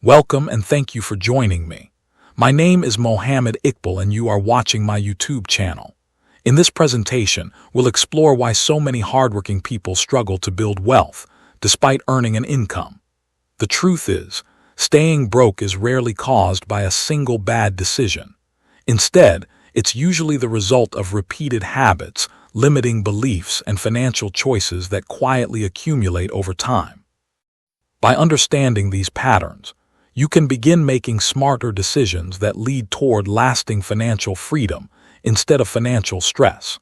Welcome and thank you for joining me. My name is Mohammed Iqbal and you are watching my YouTube channel. In this presentation, we'll explore why so many hardworking people struggle to build wealth, despite earning an income. The truth is, staying broke is rarely caused by a single bad decision. Instead, it's usually the result of repeated habits, limiting beliefs, and financial choices that quietly accumulate over time. By understanding these patterns, you can begin making smarter decisions that lead toward lasting financial freedom instead of financial stress.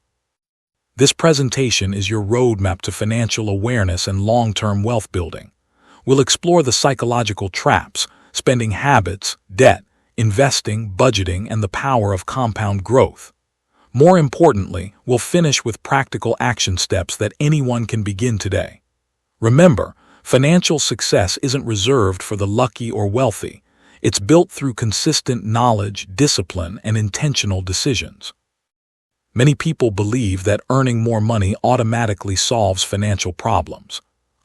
This presentation is your roadmap to financial awareness and long-term wealth building. We'll explore the psychological traps, spending habits, debt, investing, budgeting, and the power of compound growth. More importantly, we'll finish with practical action steps that anyone can begin today. Remember, financial success isn't reserved for the lucky or wealthy. It's built through consistent knowledge, discipline, and intentional decisions. Many people believe that earning more money automatically solves financial problems.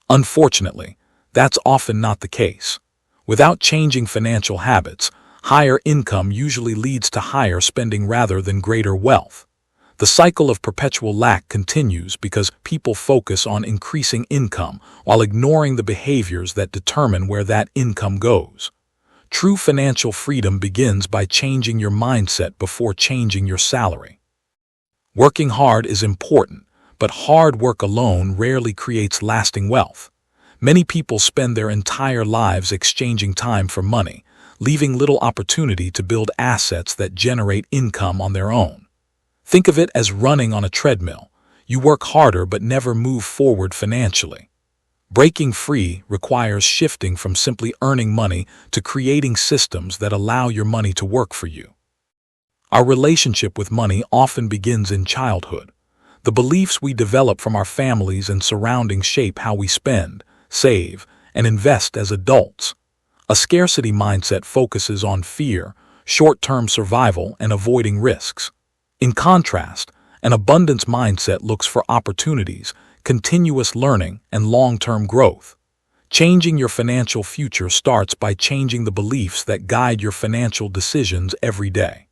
Unfortunately, that's often not the case. Without changing financial habits, higher income usually leads to higher spending rather than greater wealth. The cycle of perpetual lack continues because people focus on increasing income while ignoring the behaviors that determine where that income goes. True financial freedom begins by changing your mindset before changing your salary. Working hard is important, but hard work alone rarely creates lasting wealth. Many people spend their entire lives exchanging time for money, leaving little opportunity to build assets that generate income on their own. Think of it as running on a treadmill. You work harder but never move forward financially. Breaking free requires shifting from simply earning money to creating systems that allow your money to work for you. Our relationship with money often begins in childhood. The beliefs we develop from our families and surroundings shape how we spend, save, and invest as adults. A scarcity mindset focuses on fear, short-term survival, and avoiding risks. In contrast, an abundance mindset looks for opportunities, continuous learning, and long-term growth. Changing your financial future starts by changing the beliefs that guide your financial decisions every day.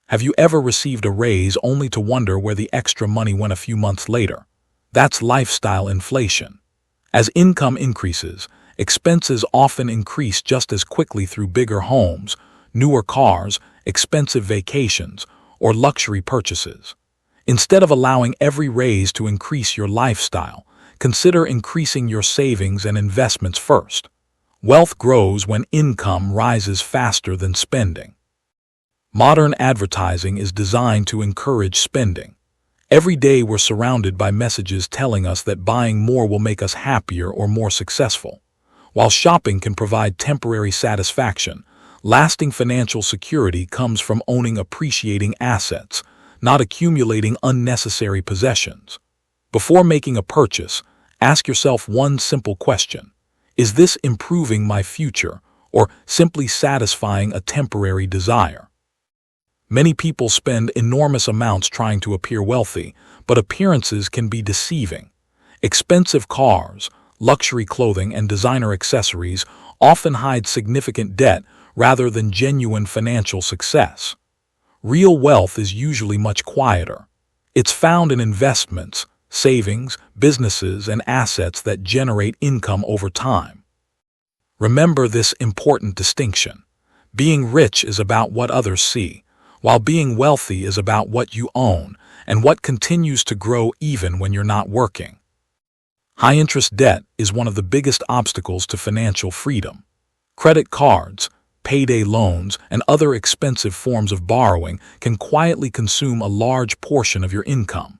Have you ever received a raise only to wonder where the extra money went a few months later? That's lifestyle inflation. As income increases, expenses often increase just as quickly through bigger homes, newer cars, expensive vacations, or luxury purchases. Instead of allowing every raise to increase your lifestyle, consider increasing your savings and investments first. Wealth grows when income rises faster than spending. Modern advertising is designed to encourage spending. Every day we're surrounded by messages telling us that buying more will make us happier or more successful. While shopping can provide temporary satisfaction, lasting financial security comes from owning appreciating assets, not accumulating unnecessary possessions. Before making a purchase, ask yourself one simple question: is this improving my future or simply satisfying a temporary desire? Many people spend enormous amounts trying to appear wealthy, but appearances can be deceiving. Expensive cars, luxury clothing, and designer accessories often hide significant debt rather than genuine financial success. Real wealth is usually much quieter. It's found in investments, savings, businesses, and assets that generate income over time. Remember this important distinction. Being rich is about what others see, while being wealthy is about what you own and what continues to grow even when you're not working. High-interest debt is one of the biggest obstacles to financial freedom. Credit cards, payday loans, and other expensive forms of borrowing can quietly consume a large portion of your income.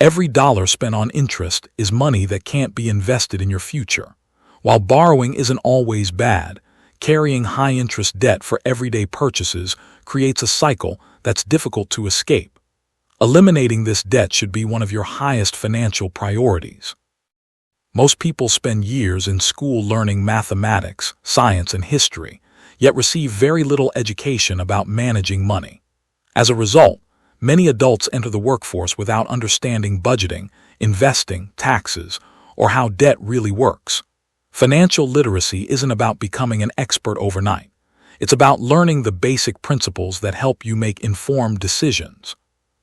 Every dollar spent on interest is money that can't be invested in your future. While borrowing isn't always bad, carrying high-interest debt for everyday purchases creates a cycle that's difficult to escape. Eliminating this debt should be one of your highest financial priorities. Most people spend years in school learning mathematics, science, and history, yet receive very little education about managing money. As a result, many adults enter the workforce without understanding budgeting, investing, taxes, or how debt really works. Financial literacy isn't about becoming an expert overnight. It's about learning the basic principles that help you make informed decisions.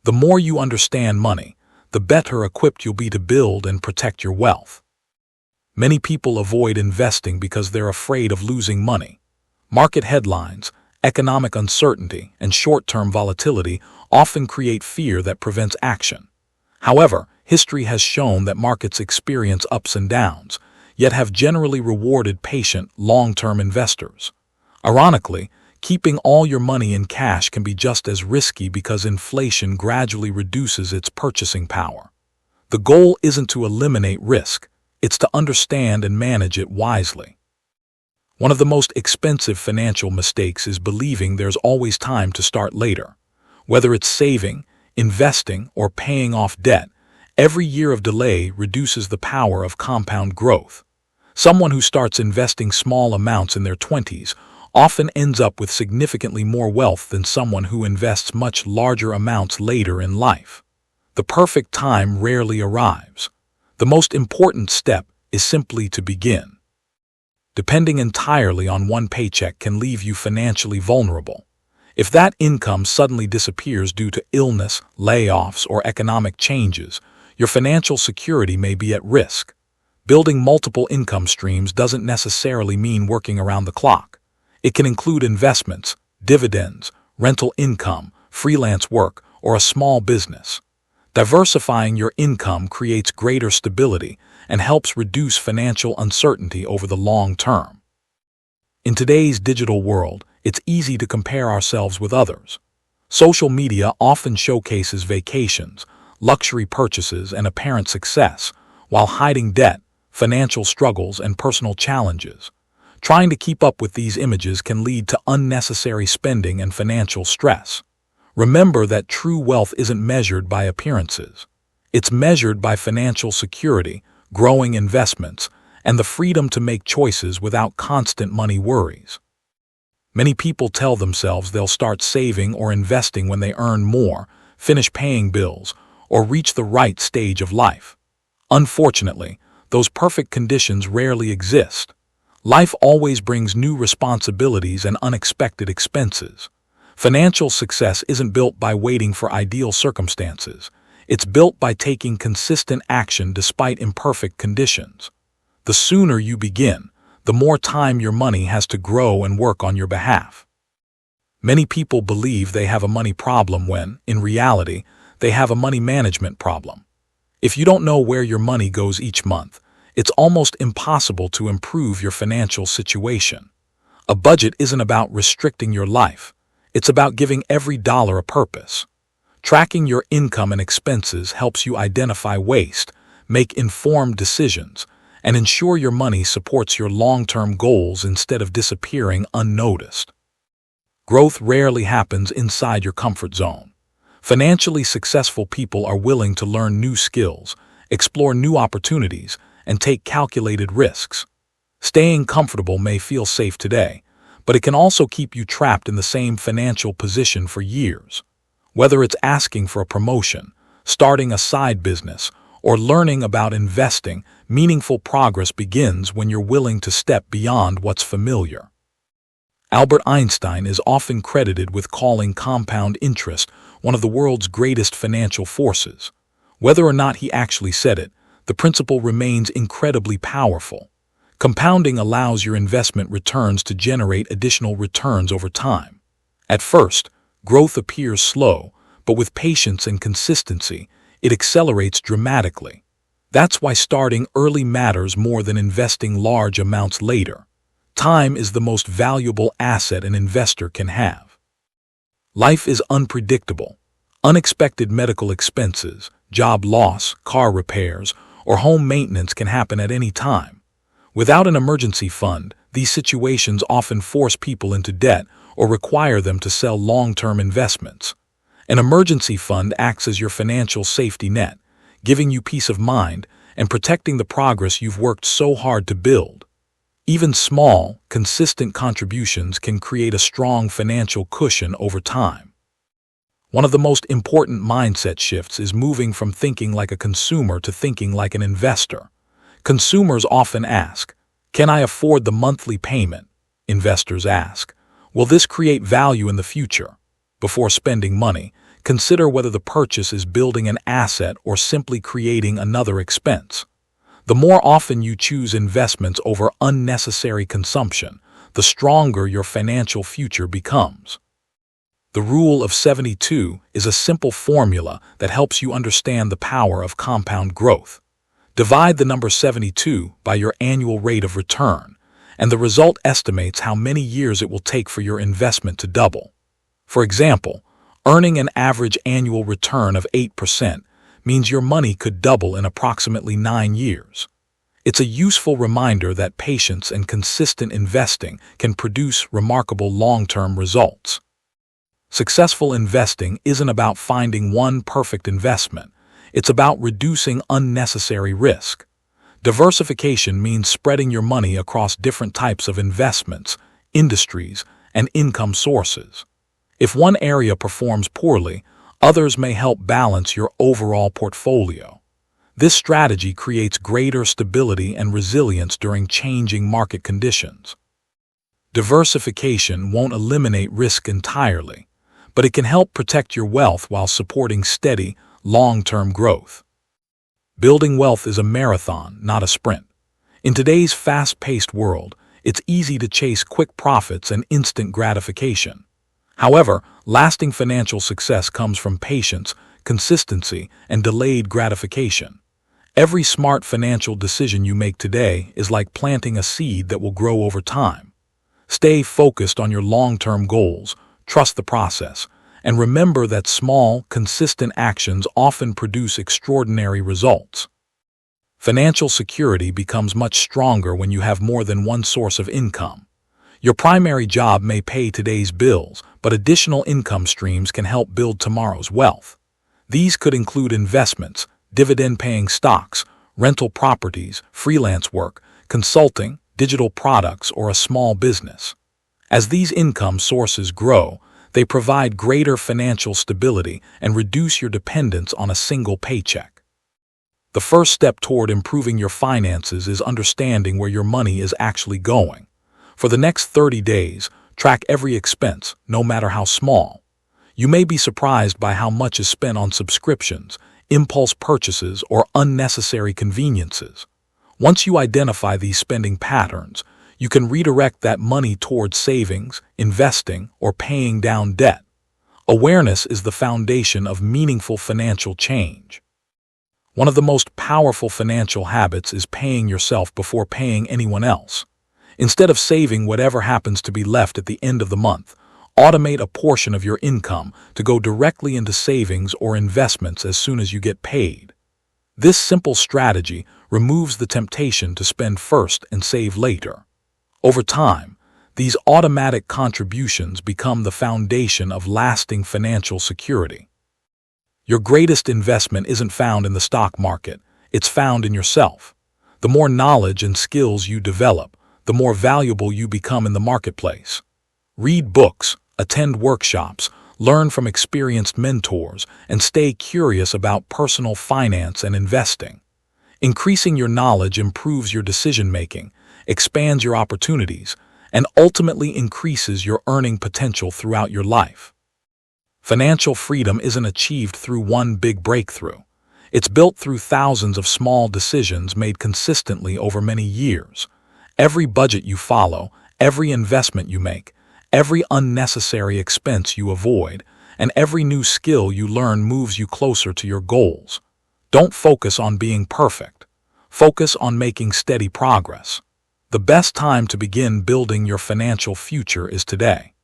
The more you understand money, the better equipped you'll be to build and protect your wealth. Many people avoid investing because they're afraid of losing money. Market headlines, economic uncertainty, and short-term volatility often create fear that prevents action. However, history has shown that markets experience ups and downs, yet have generally rewarded patient, long-term investors. Ironically, keeping all your money in cash can be just as risky because inflation gradually reduces its purchasing power. The goal isn't to eliminate risk, it's to understand and manage it wisely. One of the most expensive financial mistakes is believing there's always time to start later. Whether it's saving, investing, or paying off debt, every year of delay reduces the power of compound growth. Someone who starts investing small amounts in their 20s often ends up with significantly more wealth than someone who invests much larger amounts later in life. The perfect time rarely arrives. The most important step is simply to begin. Depending entirely on one paycheck can leave you financially vulnerable. If that income suddenly disappears due to illness, layoffs, or economic changes, your financial security may be at risk. Building multiple income streams doesn't necessarily mean working around the clock. It can include investments, dividends, rental income, freelance work, or a small business. Diversifying your income creates greater stability and helps reduce financial uncertainty over the long term. In today's digital world, it's easy to compare ourselves with others. Social media often showcases vacations, luxury purchases, and apparent success, while hiding debt, financial struggles, and personal challenges. Trying to keep up with these images can lead to unnecessary spending and financial stress. Remember that true wealth isn't measured by appearances. It's measured by financial security, growing investments, and the freedom to make choices without constant money worries. Many people tell themselves they'll start saving or investing when they earn more, finish paying bills, or reach the right stage of life. Unfortunately, those perfect conditions rarely exist. Life always brings new responsibilities and unexpected expenses. Financial success isn't built by waiting for ideal circumstances. It's built by taking consistent action despite imperfect conditions. The sooner you begin, the more time your money has to grow and work on your behalf. Many people believe they have a money problem when, in reality, they have a money management problem. If you don't know where your money goes each month, it's almost impossible to improve your financial situation. A budget isn't about restricting your life. It's about giving every dollar a purpose. Tracking your income and expenses helps you identify waste, make informed decisions, and ensure your money supports your long-term goals instead of disappearing unnoticed. Growth rarely happens inside your comfort zone. Financially successful people are willing to learn new skills, explore new opportunities, and take calculated risks. Staying comfortable may feel safe today, but it can also keep you trapped in the same financial position for years. Whether it's asking for a promotion, starting a side business, or learning about investing, meaningful progress begins when you're willing to step beyond what's familiar. Albert Einstein is often credited with calling compound interest one of the world's greatest financial forces. Whether or not he actually said it, the principle remains incredibly powerful. Compounding allows your investment returns to generate additional returns over time. At first, growth appears slow, but with patience and consistency, it accelerates dramatically. That's why starting early matters more than investing large amounts later. Time is the most valuable asset an investor can have. Life is unpredictable. Unexpected medical expenses, job loss, car repairs, or home maintenance can happen at any time. Without an emergency fund, these situations often force people into debt or require them to sell long-term investments. An emergency fund acts as your financial safety net, giving you peace of mind and protecting the progress you've worked so hard to build. Even small, consistent contributions can create a strong financial cushion over time. One of the most important mindset shifts is moving from thinking like a consumer to thinking like an investor. Consumers often ask, Can I afford the monthly payment? Investors ask. Will this create value in the future? Before spending money, consider whether the purchase is building an asset or simply creating another expense. The more often you choose investments over unnecessary consumption, the stronger your financial future becomes. The Rule of 72 is a simple formula that helps you understand the power of compound growth. Divide the number 72 by your annual rate of return, and the result estimates how many years it will take for your investment to double. For example, earning an average annual return of 8% means your money could double in approximately 9 years. It's a useful reminder that patience and consistent investing can produce remarkable long-term results. Successful investing isn't about finding one perfect investment. It's about reducing unnecessary risk. Diversification means spreading your money across different types of investments, industries, and income sources. If one area performs poorly, others may help balance your overall portfolio. This strategy creates greater stability and resilience during changing market conditions. Diversification won't eliminate risk entirely, but it can help protect your wealth while supporting steady, long-term growth. Building wealth is a marathon, not a sprint. In today's fast-paced world, it's easy to chase quick profits and instant gratification. However, lasting financial success comes from patience, consistency, and delayed gratification. Every smart financial decision you make today is like planting a seed that will grow over time. Stay focused on your long-term goals, trust the process, and remember that small, consistent actions often produce extraordinary results. Financial security becomes much stronger when you have more than one source of income. Your primary job may pay today's bills, but additional income streams can help build tomorrow's wealth. These could include investments, dividend-paying stocks, rental properties, freelance work, consulting, digital products, or a small business. As these income sources grow, they provide greater financial stability and reduce your dependence on a single paycheck. The first step toward improving your finances is understanding where your money is actually going. For the next 30 days, track every expense, no matter how small. You may be surprised by how much is spent on subscriptions, impulse purchases, or unnecessary conveniences. Once you identify these spending patterns, you can redirect that money towards savings, investing, or paying down debt. Awareness is the foundation of meaningful financial change. One of the most powerful financial habits is paying yourself before paying anyone else. Instead of saving whatever happens to be left at the end of the month, automate a portion of your income to go directly into savings or investments as soon as you get paid. This simple strategy removes the temptation to spend first and save later. Over time, these automatic contributions become the foundation of lasting financial security. Your greatest investment isn't found in the stock market, it's found in yourself. The more knowledge and skills you develop, the more valuable you become in the marketplace. Read books, attend workshops, learn from experienced mentors, and stay curious about personal finance and investing. Increasing your knowledge improves your decision-making, expands your opportunities, and ultimately increases your earning potential throughout your life. Financial freedom isn't achieved through one big breakthrough. It's built through thousands of small decisions made consistently over many years. Every budget you follow, every investment you make, every unnecessary expense you avoid, and every new skill you learn moves you closer to your goals. Don't focus on being perfect. Focus on making steady progress. The best time to begin building your financial future is today.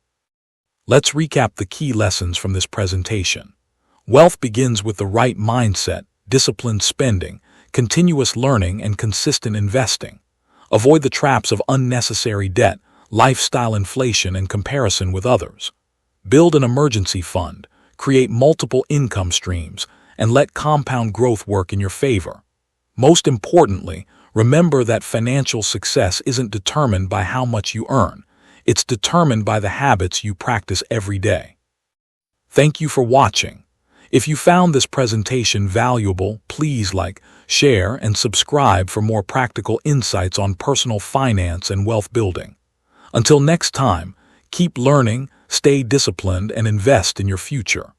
Let's recap the key lessons from this presentation. Wealth begins with the right mindset, disciplined spending, continuous learning, and consistent investing. Avoid the traps of unnecessary debt, lifestyle inflation, and comparison with others. Build an emergency fund, create multiple income streams, and let compound growth work in your favor. Most importantly, remember that financial success isn't determined by how much you earn. It's determined by the habits you practice every day. Thank you for watching. If you found this presentation valuable, please like, share, and subscribe for more practical insights on personal finance and wealth building. Until next time, keep learning, stay disciplined, and invest in your future.